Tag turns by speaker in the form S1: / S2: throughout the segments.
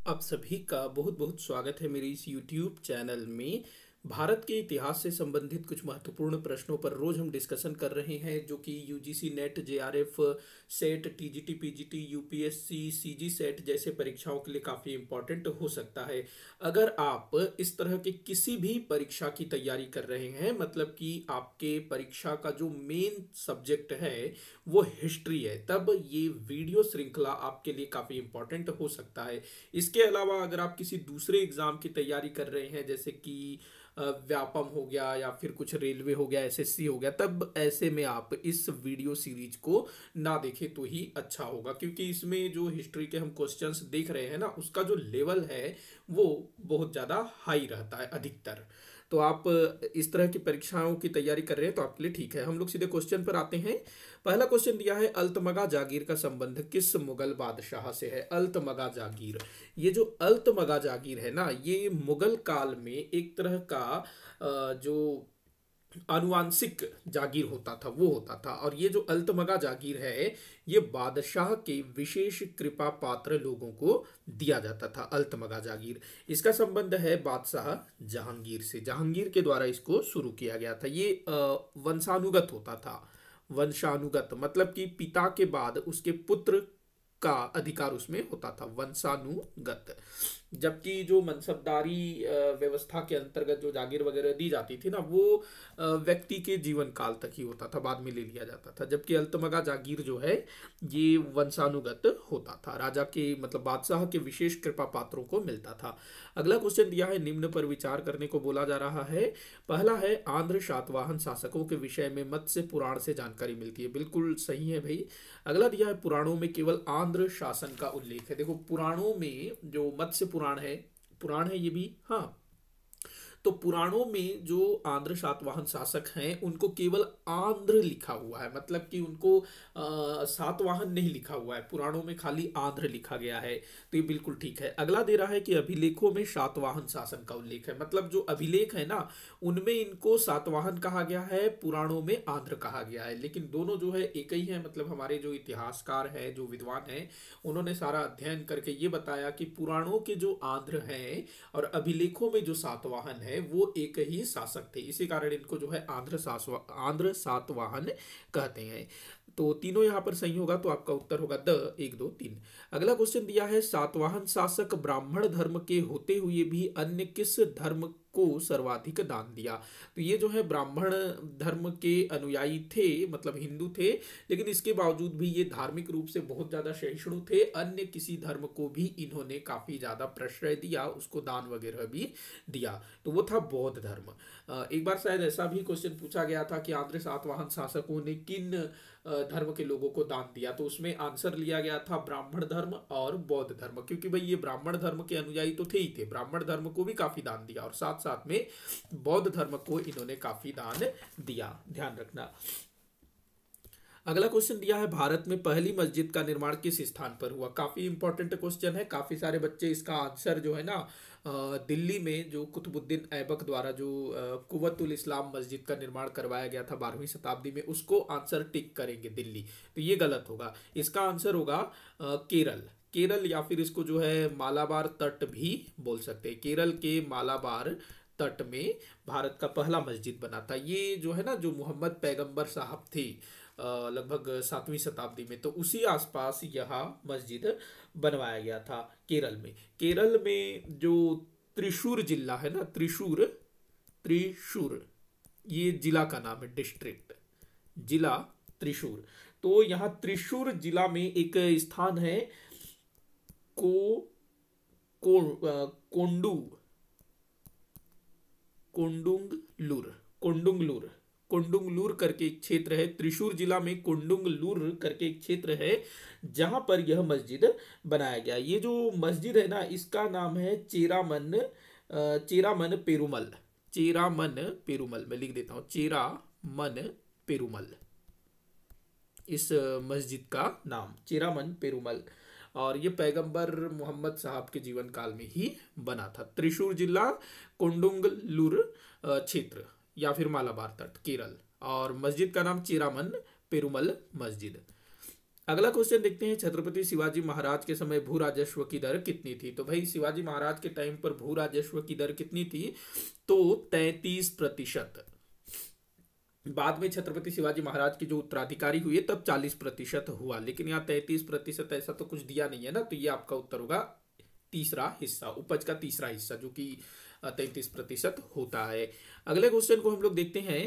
S1: आप सभी का बहुत बहुत स्वागत है मेरे इस YouTube चैनल में। भारत के इतिहास से संबंधित कुछ महत्वपूर्ण प्रश्नों पर रोज हम डिस्कशन कर रहे हैं, जो कि UGC net, JRF, set, TGT, PGT, UPSC, CG set जैसे परीक्षाओं के लिए काफ़ी इम्पोर्टेंट हो सकता है। अगर आप इस तरह के किसी भी परीक्षा की तैयारी कर रहे हैं, मतलब कि आपके परीक्षा का जो मेन सब्जेक्ट है वो हिस्ट्री है, तब ये वीडियो श्रृंखला आपके लिए काफ़ी इम्पोर्टेंट हो सकता है। इसके अलावा अगर आप किसी दूसरे एग्जाम की तैयारी कर रहे हैं, जैसे कि व्यापम हो गया या फिर कुछ रेलवे हो गया, एसएससी हो गया, तब ऐसे में आप इस वीडियो सीरीज को ना देखें तो ही अच्छा होगा, क्योंकि इसमें जो हिस्ट्री के हम क्वेश्चंस देख रहे हैं ना, उसका जो लेवल है वो बहुत ज़्यादा हाई रहता है अधिकतर। तो आप इस तरह की परीक्षाओं की तैयारी कर रहे हैं तो आपके लिए ठीक है। हम लोग सीधे क्वेश्चन पर आते हैं। पहला क्वेश्चन दिया है, अल्तमगा जागीर का संबंध किस मुगल बादशाह से है? अल्तमगा जागीर, ये जो अल्तमगा जागीर है ना, ये मुगल काल में एक तरह का जो आनुवांशिक जागीर होता था वो होता था। और ये जो अल्तमगा जागीर है, ये बादशाह के विशेष कृपा पात्र लोगों को दिया जाता था। अल्तमगा जागीर, इसका संबंध है बादशाह जहांगीर से। जहांगीर के द्वारा इसको शुरू किया गया था। ये वंशानुगत होता था। वंशानुगत मतलब कि पिता के बाद उसके पुत्र का अधिकार उसमें होता था, वंशानुगत। जबकि जो मनसबदारी व्यवस्था के अंतर्गत जो जागीर वगैरह दी जाती थी ना, वो व्यक्ति के जीवन काल तक ही होता था, बाद में ले लिया जाता था। जबकि अल्तमगा जागीर जो है ये वंशानुगत होता था, राजा के मतलब बादशाह के विशेष कृपा पात्रों को मिलता था। अगला क्वेश्चन दिया है, निम्न पर विचार करने को बोला जा रहा है। पहला है, आंध्र सातवाहन शासकों के विषय में मत्स्य पुराण से जानकारी मिलती है। बिल्कुल सही है भाई। अगला दिया है, पुराणों में केवल आंध्र शासन का उल्लेख है। देखो, पुराणों में जो मत्स्य पुराण है ये भी, हाँ, तो पुराणों में जो आंध्र सातवाहन शासक हैं उनको केवल आंध्र लिखा हुआ है, मतलब कि उनको सातवाहन नहीं लिखा हुआ है, पुराणों में खाली आंध्र लिखा गया है। तो ये बिल्कुल ठीक है। अगला दे रहा है कि अभिलेखों में सातवाहन शासन का उल्लेख है, मतलब जो अभिलेख है ना, उनमें इनको सातवाहन कहा गया है, पुराणों में आंध्र कहा गया है। लेकिन दोनों जो है एक ही है, मतलब हमारे जो इतिहासकार हैं, जो विद्वान हैं, उन्होंने सारा अध्ययन करके ये बताया कि पुराणों के जो आंध्र हैं और अभिलेखों में जो सातवाहन है वो एक ही शासक थे। इसी कारण इनको जो है आंध्र सातवाहन कहते हैं। तो तीनों यहाँ पर सही होगा, तो आपका उत्तर होगा द 1 2 3। अगला क्वेश्चन दिया है, सातवाहन शासक ब्राह्मण धर्म के होते हुए भी अन्य किस धर्म को सर्वाधिक दान दिया? तो ये जो है ब्राह्मण धर्म के अनुयायी थे, मतलब हिंदू थे, लेकिन इसके बावजूद भी ये धार्मिक रूप से बहुत ज्यादा सहिष्णु थे। अन्य किसी धर्म को भी इन्होंने काफी ज्यादा प्रश्रय दिया, उसको दान वगैरह भी दिया, तो वो था बौद्ध धर्म। एक बार शायद ऐसा भी क्वेश्चन पूछा गया था कि आंध्र सातवाहन शासकों ने किन धर्म के लोगों को दान दिया, तो उसमें आंसर लिया गया था ब्राह्मण धर्म और बौद्ध धर्म, क्योंकि भाई ये ब्राह्मण धर्म के अनुयायी तो थे ही थे, ब्राह्मण धर्म को भी काफी दान दिया और साथ साथ में बौद्ध धर्म को इन्होंने काफी दान दिया, ध्यान रखना। अगला क्वेश्चन दिया है, भारत में पहली मस्जिद का निर्माण किस स्थान पर हुआ? काफी इंपॉर्टेंट क्वेश्चन है। काफी सारे बच्चे इसका आंसर जो है ना, दिल्ली में जो कुतुबुद्दीन ऐबक द्वारा जो कुव्वतुल इस्लाम मस्जिद का निर्माण करवाया गया था 12वीं शताब्दी में, उसको आंसर टिक करेंगे दिल्ली, तो ये गलत होगा। इसका आंसर होगा केरल। केरल, या फिर इसको जो है मालाबार तट भी बोल सकते हैं। केरल के मालाबार तट में भारत का पहला मस्जिद बना था। ये जो है ना, जो मोहम्मद पैगंबर साहब थे लगभग 7वीं शताब्दी में, तो उसी आसपास यह मस्जिद बनवाया गया था केरल में। केरल में जो त्रिशूर जिला है ना, त्रिशूर, त्रिशूर ये जिला का नाम है, डिस्ट्रिक्ट, जिला त्रिशूर। तो यहाँ त्रिशूर जिला में एक स्थान है, को, कोंडू, कोंडुंगलूर, कोंडुंगलूर, कोंडुंगलूर करके एक क्षेत्र है। त्रिशूर जिला में कोंडुंगलूर करके एक क्षेत्र है, जहां पर यह मस्जिद बनाया गया। ये जो मस्जिद है ना, इसका नाम है चेरामन, चेरामन पेरुमल, चेरामन पेरुमल, मैं लिख देता हूँ, चेरामन पेरुमल, इस मस्जिद का नाम चेरामन पेरुमल। और ये पैगंबर मोहम्मद साहब के जीवन काल में ही बना था। त्रिशूर जिला, कोंडुंगलूर क्षेत्र या फिर मालाबार तट, केरल, और मस्जिद का नाम चेरामन पेरुमल मस्जिद। अगला क्वेश्चन देखते हैं, छत्रपति शिवाजी महाराज के समय भू राजस्व की दर कितनी थी? तो भाई शिवाजी महाराज के टाइम पर भू राजस्व की दर कितनी थी? तो 33%। बाद में छत्रपति शिवाजी महाराज के जो उत्तराधिकारी हुए तब 40% हुआ, लेकिन यहाँ 33% ऐसा तो कुछ दिया नहीं है ना, तो ये आपका उत्तर होगा तीसरा हिस्सा, उपज का तीसरा हिस्सा, जो कि 33% होता है। अगले क्वेश्चन को हम लोग देखते हैं,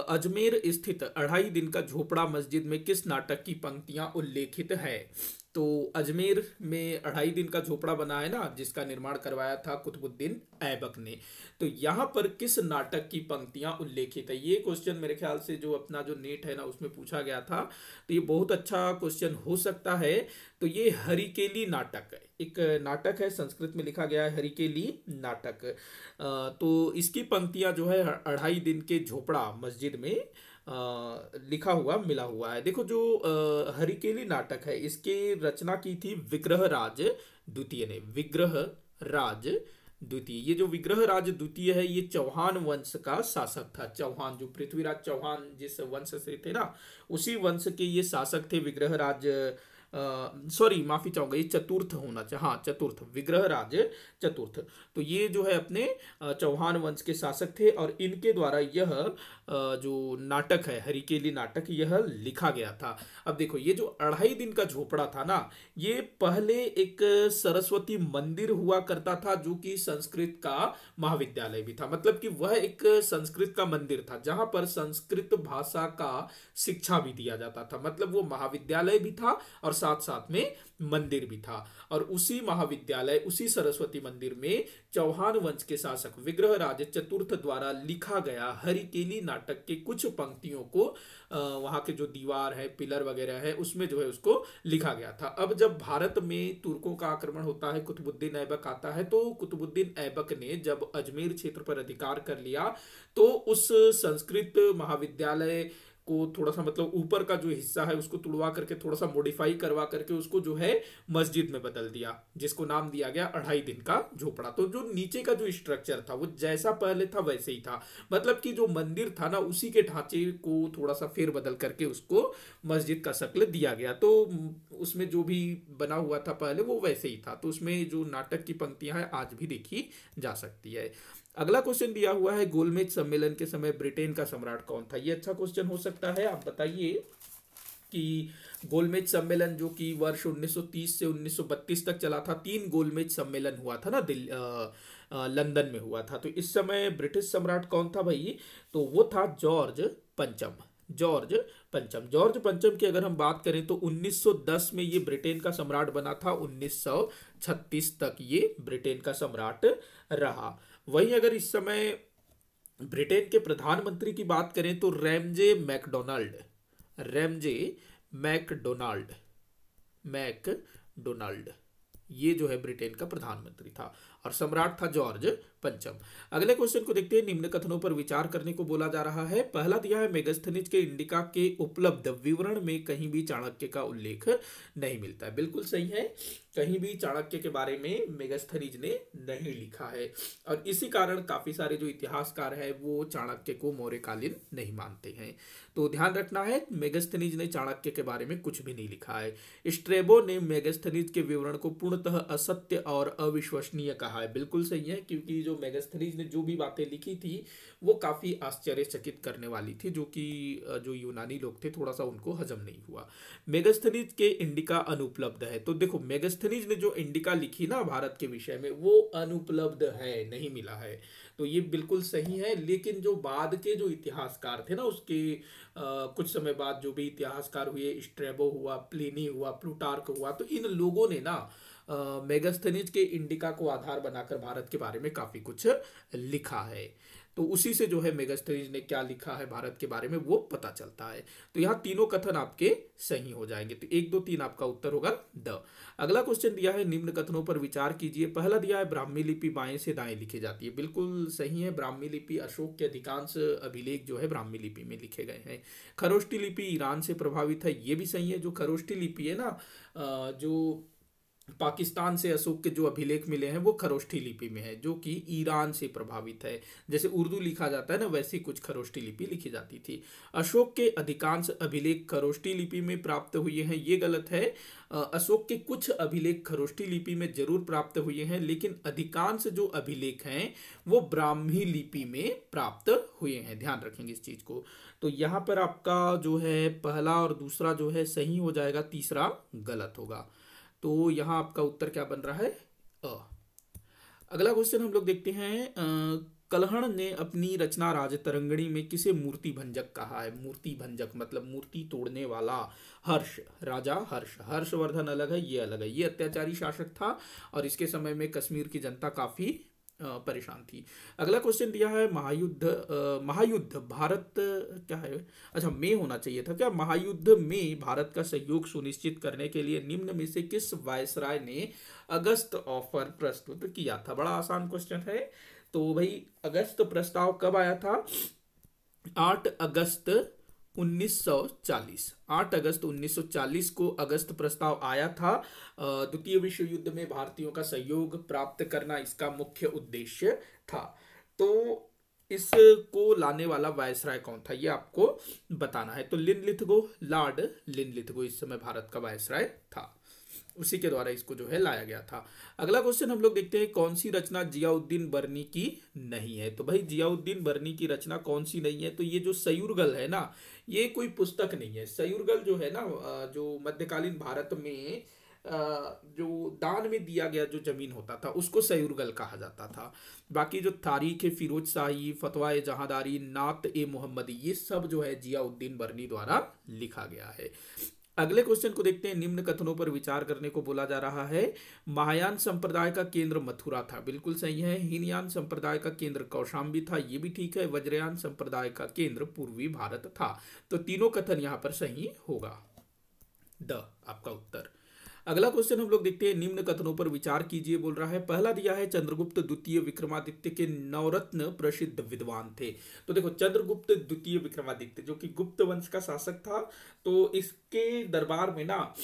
S1: अजमेर स्थित 2.5 दिन का झोपड़ा मस्जिद में किस नाटक की पंक्तियां उल्लेखित है? तो अजमेर में 2.5 दिन का झोपड़ा बना है ना, जिसका निर्माण करवाया था कुतुबुद्दीन ऐबक ने, तो यहाँ पर किस नाटक की पंक्तियां उल्लेखित है? ये क्वेश्चन मेरे ख्याल से जो अपना जो नेट है ना उसमें पूछा गया था, तो ये बहुत अच्छा क्वेश्चन हो सकता है। तो ये हरिकेली नाटक है, एक नाटक है, संस्कृत में लिखा गया है हरिकेली नाटक। तो इसकी पंक्तियां जो है 2.5 दिन के झोपड़ा मस्जिद में लिखा हुआ मिला हुआ है। देखो जो हरिकेली नाटक है इसके रचना की थी विग्रहराज द्वितीय ने, विग्रहराज द्वितीय। ये जो विग्रहराज द्वितीय है ये चौहान वंश का शासक था। चौहान, जो पृथ्वीराज चौहान जिस वंश से थे ना, उसी वंश के ये शासक थे विग्रहराज। सॉरी माफी चाहूंगा, ये चतुर्थ होना चाहिए, हाँ चतुर्थ, विग्रहराज चतुर्थ। तो ये जो है अपने चौहान वंश के शासक थे, और इनके द्वारा यह जो नाटक है हरिकेली नाटक यह लिखा गया था। अब देखो ये जो 2.5 दिन का झोपड़ा था ना, ये पहले एक सरस्वती मंदिर हुआ करता था, जो कि संस्कृत का महाविद्यालय भी था। मतलब कि वह एक संस्कृत का मंदिर था जहां पर संस्कृत भाषा का शिक्षा भी दिया जाता था। मतलब वो महाविद्यालय भी था और साथ साथ में मंदिर भी था। और उसी महाविद्यालय, उसी सरस्वती मंदिर में चौहान वंश के शासक विग्रहराज चतुर्थ द्वारा लिखा गया हरिकेली नाटक के कुछ पंक्तियों को वहां के जो दीवार है, पिलर वगैरह है, उसमें जो है उसको लिखा गया था। अब जब भारत में तुर्कों का आक्रमण होता है, कुतुबुद्दीन ऐबक आता है, तो कुतुबुद्दीन ऐबक ने जब अजमेर क्षेत्र पर अधिकार कर लिया, तो उस संस्कृत महाविद्यालय को थोड़ा सा, मतलब ऊपर का जो हिस्सा है उसको तुड़वा करके, थोड़ा सा मॉडिफाई करवा करके उसको जो है मस्जिद में बदल दिया, जिसको नाम दिया गया 2.5 दिन का झोपड़ा। तो जो नीचे का जो स्ट्रक्चर था वो जैसा पहले था वैसे ही था। मतलब कि जो मंदिर था ना उसी के ढांचे को थोड़ा सा फेर बदल करके उसको मस्जिद का शक्ल दिया गया। तो उसमें जो भी बना हुआ था पहले वो वैसे ही था। तो उसमें जो नाटक की पंक्तियां हैं आज भी देखी जा सकती है। अगला क्वेश्चन दिया हुआ है, गोलमेज सम्मेलन के समय ब्रिटेन का सम्राट कौन था? ये अच्छा क्वेश्चन हो सकता है। आप बताइए कि गोलमेज सम्मेलन जो कि वर्ष 1930 से 1932 तक चला था, 3 गोलमेज सम्मेलन हुआ था ना, लंदन में हुआ था। तो इस समय ब्रिटिश सम्राट कौन था भाई? तो वो था जॉर्ज पंचम। जॉर्ज पंचम, जॉर्ज पंचम की अगर हम बात करें तो 1910 में ये ब्रिटेन का सम्राट बना था, 1936 तक ये ब्रिटेन का सम्राट रहा। वहीं अगर इस समय ब्रिटेन के प्रधानमंत्री की बात करें तो Ramsay MacDonald, Ramsay MacDonald, MacDonald, ये जो है ब्रिटेन का प्रधानमंत्री था, और सम्राट था जॉर्ज पंचम। अगले क्वेश्चन को देखते हैं, निम्न कथनों पर विचार करने को बोला जा रहा है। पहला दिया है, मेगास्थनीज के इंडिका के उपलब्ध विवरण में कहीं भी चाणक्य का उल्लेख नहीं मिलता है। बिल्कुल सही है, कहीं भी चाणक्य के बारे में मेगास्थनीज ने नहीं लिखा है, और इसी कारण काफी सारे जो इतिहासकार हैं वो चाणक्य को मौर्यकालीन नहीं मानते हैं। तो ध्यान रखना है, मेगास्थनीज ने चाणक्य के बारे में कुछ भी नहीं लिखा है। स्ट्रेबो ने मेगास्थनीज के विवरण को पूर्णतः असत्य और अविश्वसनीय कहा है। बिल्कुल सही है, क्योंकि जो मेगास्थनीज ने जो भी बातें लिखी थी वो काफी आश्चर्यचकित करने वाली थी, जो कि जो यूनानी लोग थे थोड़ा सा उनको हजम नहीं हुआ। मेगास्थनीज के इंडिका अनुपलब्ध है। तो देखो मेगास्थनीज ने जो इंडिका लिखी ना भारत के विषय में, वो अनुपलब्ध है, नहीं मिला है। तो ये बिल्कुल सही है। लेकिन जो बाद के जो इतिहासकार थे ना, उसके कुछ समय बाद जो भी इतिहासकार हुए, स्ट्रेबो हुआ, प्लिनी हुआ, प्लूटार्क हुआ, तो इन लोगों ने ना मेगास्थनीज के इंडिका को आधार बनाकर भारत के बारे में काफी कुछ लिखा है। तो उसी से जो है मेगास्थनीज ने क्या लिखा है भारत के बारे में वो पता चलता है। तो यहाँ तीनों कथन आपके सही हो जाएंगे। तो 1, 2, 3 आपका उत्तर होगा द। अगला क्वेश्चन दिया है, निम्न कथनों पर विचार कीजिए। पहला दिया है, ब्राह्मी लिपि बाएं से दाएं लिखी जाती है। बिल्कुल सही है, ब्राह्मी लिपि, अशोक के अधिकांश अभिलेख जो है ब्राह्मी लिपि में लिखे गए हैं। खरोष्टी लिपि ईरान से प्रभावित है, ये भी सही है। जो खरोष्टी लिपि है ना, जो पाकिस्तान से अशोक के जो अभिलेख मिले हैं वो खरोष्ठी लिपि में है, जो कि ईरान से प्रभावित है। जैसे उर्दू लिखा जाता है ना, वैसी कुछ खरोष्ठी लिपि लिखी जाती थी। अशोक के अधिकांश अभिलेख खरोष्ठी लिपि में प्राप्त हुए हैं, ये गलत है। अशोक के कुछ अभिलेख खरोष्ठी लिपि में जरूर प्राप्त हुए हैं, लेकिन अधिकांश जो अभिलेख हैं वो ब्राह्मी लिपि में प्राप्त हुए हैं। ध्यान रखेंगे इस चीज को। तो यहाँ पर आपका जो है पहला और दूसरा जो है सही हो जाएगा, तीसरा गलत होगा। तो यहाँ आपका उत्तर क्या बन रहा है? अ। अगला क्वेश्चन हम लोग देखते हैं। कल्हण ने अपनी रचना राजतरंगिणी में किसे मूर्ति भंजक कहा है? मूर्ति भंजक मतलब मूर्ति तोड़ने वाला। हर्ष, राजा हर्ष। हर्षवर्धन अलग है, ये अलग है। ये अत्याचारी शासक था और इसके समय में कश्मीर की जनता काफी परेशान थी। अगला क्वेश्चन दिया है महायुद्ध भारत क्या है? अच्छा, में होना चाहिए था क्या? महायुद्ध में भारत का सहयोग सुनिश्चित करने के लिए निम्न में से किस वायसराय ने अगस्त ऑफर प्रस्तुत किया था? बड़ा आसान क्वेश्चन है। तो भाई अगस्त प्रस्ताव कब आया था? 8 अगस्त 1940। 8 अगस्त 1940 को अगस्त प्रस्ताव आया था। द्वितीय विश्व युद्ध में भारतीयों का सहयोग प्राप्त करना इसका मुख्य उद्देश्य था। तो इसको लाने वाला वायसराय कौन था, ये आपको बताना है। तो लिनलिथगो, लॉर्ड लिनलिथगो इस समय भारत का वायसराय था। उसी के द्वारा इसको जो है लाया गया था। अगला क्वेश्चन हम लोग देखते हैं, कौन सी रचना जियाउद्दीन बर्नी की नहीं है? तो भाई जियाउद्दीन बर्नी की रचना कौन सी नहीं है? तो ये जो सयूरगल है ना, ये कोई पुस्तक नहीं है। सयूरगल जो है ना, जो मध्यकालीन भारत में जो दान में दिया गया जो जमीन होता था उसको सयूरगल कहा जाता था। बाकी जो तारीख ए फिरोज शाही, फतवा ए जहांदारी, नात ए मोहम्मदी, ये सब जो है जियाउद्दीन बर्नी द्वारा लिखा गया है। अगले क्वेश्चन को देखते हैं। निम्न कथनों पर विचार करने को बोला जा रहा है। महायान संप्रदाय का केंद्र मथुरा था, बिल्कुल सही है। हीनयान संप्रदाय का केंद्र कौशाम्बी था, ये भी ठीक है। वज्रयान संप्रदाय का केंद्र पूर्वी भारत था। तो तीनों कथन यहां पर सही होगा, द आपका उत्तर। अगला क्वेश्चन हम लोग देखते हैं। निम्न कथनों पर विचार कीजिए बोल रहा है। पहला दिया है चंद्रगुप्त द्वितीय विक्रमादित्य के नवरत्न प्रसिद्ध विद्वान थे। तो देखो, चंद्रगुप्त द्वितीय विक्रमादित्य जो कि गुप्त वंश का शासक था, तो इसके दरबार में ना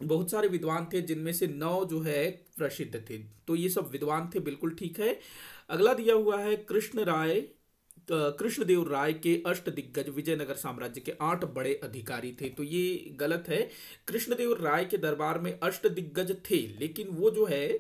S1: बहुत सारे विद्वान थे, जिनमें से 9 जो है प्रसिद्ध थे। तो ये सब विद्वान थे, बिल्कुल ठीक है। अगला दिया हुआ है कृष्णदेव राय के अष्ट दिग्गज विजयनगर साम्राज्य के 8 बड़े अधिकारी थे। तो ये गलत है। कृष्णदेव राय के दरबार में अष्ट दिग्गज थे, लेकिन वो जो है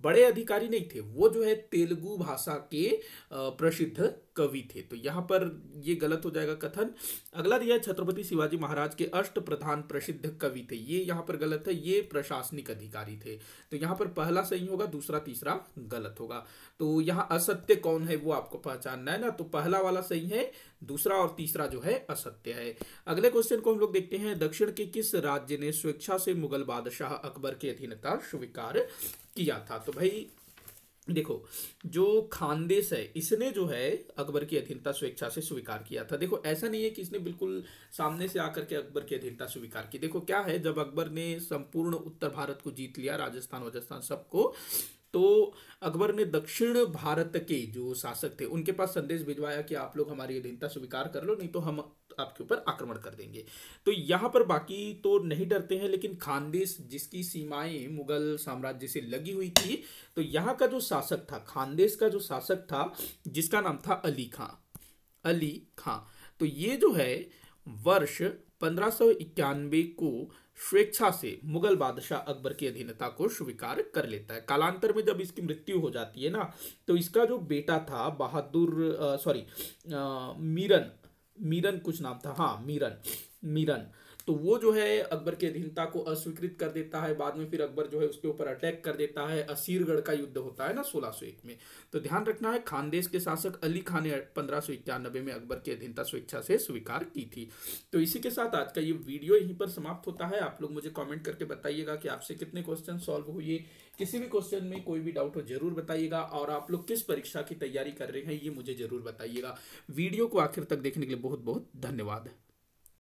S1: बड़े अधिकारी नहीं थे। वो जो है तेलुगु भाषा के प्रसिद्ध कवि थे। तो यहाँ पर ये गलत हो जाएगा कथन। अगला दिया है छत्रपति शिवाजी महाराज के अष्ट प्रधान प्रसिद्ध कवि थे, ये यहाँ पर गलत है। ये प्रशासनिक अधिकारी थे। तो यहाँ पर पहला सही होगा, दूसरा तीसरा गलत होगा। तो यहाँ असत्य कौन है वो आपको पहचानना है ना। तो पहला वाला सही है, दूसरा और तीसरा जो है असत्य है। अगले क्वेश्चन को हम लोग देखते हैं। दक्षिण के किस राज्य ने स्वेच्छा से मुगल बादशाह अकबर की अधीनता स्वीकार किया था? तो भाई देखो, जो खानदेश है इसने जो है अकबर की अधीनता स्वेच्छा से स्वीकार किया था। देखो, ऐसा नहीं है कि इसने बिल्कुल सामने से आकर के अकबर की अधीनता स्वीकार की। देखो क्या है, जब अकबर ने संपूर्ण उत्तर भारत को जीत लिया, राजस्थान वजस्थान सबको, तो अकबर ने दक्षिण भारत के जो शासक थे उनके पास संदेश भिजवाया कि आप लोग हमारी अधीनता स्वीकार कर लो, नहीं तो हम आपके ऊपर आक्रमण कर देंगे। तो यहाँ पर बाकी तो नहीं डरते हैं, लेकिन खानदेश जिसकी सीमाएं मुगल साम्राज्य से लगी हुई थी, तो यहाँ का जो शासक था, खानदेश का जो शासक था, जिसका नाम था अली खां। अली खां, तो ये जो है वर्ष 1591 को स्वेच्छा से मुगल बादशाह अकबर की अधीनता को स्वीकार कर लेता है। कालांतर में जब इसकी मृत्यु हो जाती है ना, तो इसका जो बेटा था मीरन, मीरन कुछ नाम था, हाँ मीरन, तो वो जो है अकबर की अधीनता को अस्वीकृत कर देता है। बाद में फिर अकबर जो है उसके ऊपर अटैक कर देता है। असीरगढ़ का युद्ध होता है ना 1601 में। तो ध्यान रखना है, खानदेश के शासक अली खान ने 1591 में अकबर की अधीनता स्वेच्छा से स्वीकार की थी। तो इसी के साथ आज का ये वीडियो यहीं पर समाप्त होता है। आप लोग मुझे कॉमेंट करके बताइएगा कि आपसे कितने क्वेश्चन सॉल्व हुए। किसी भी क्वेश्चन में कोई भी डाउट हो जरूर बताइएगा, और आप लोग किस परीक्षा की तैयारी कर रहे हैं ये मुझे जरूर बताइएगा। वीडियो को आखिर तक देखने के लिए बहुत बहुत धन्यवाद।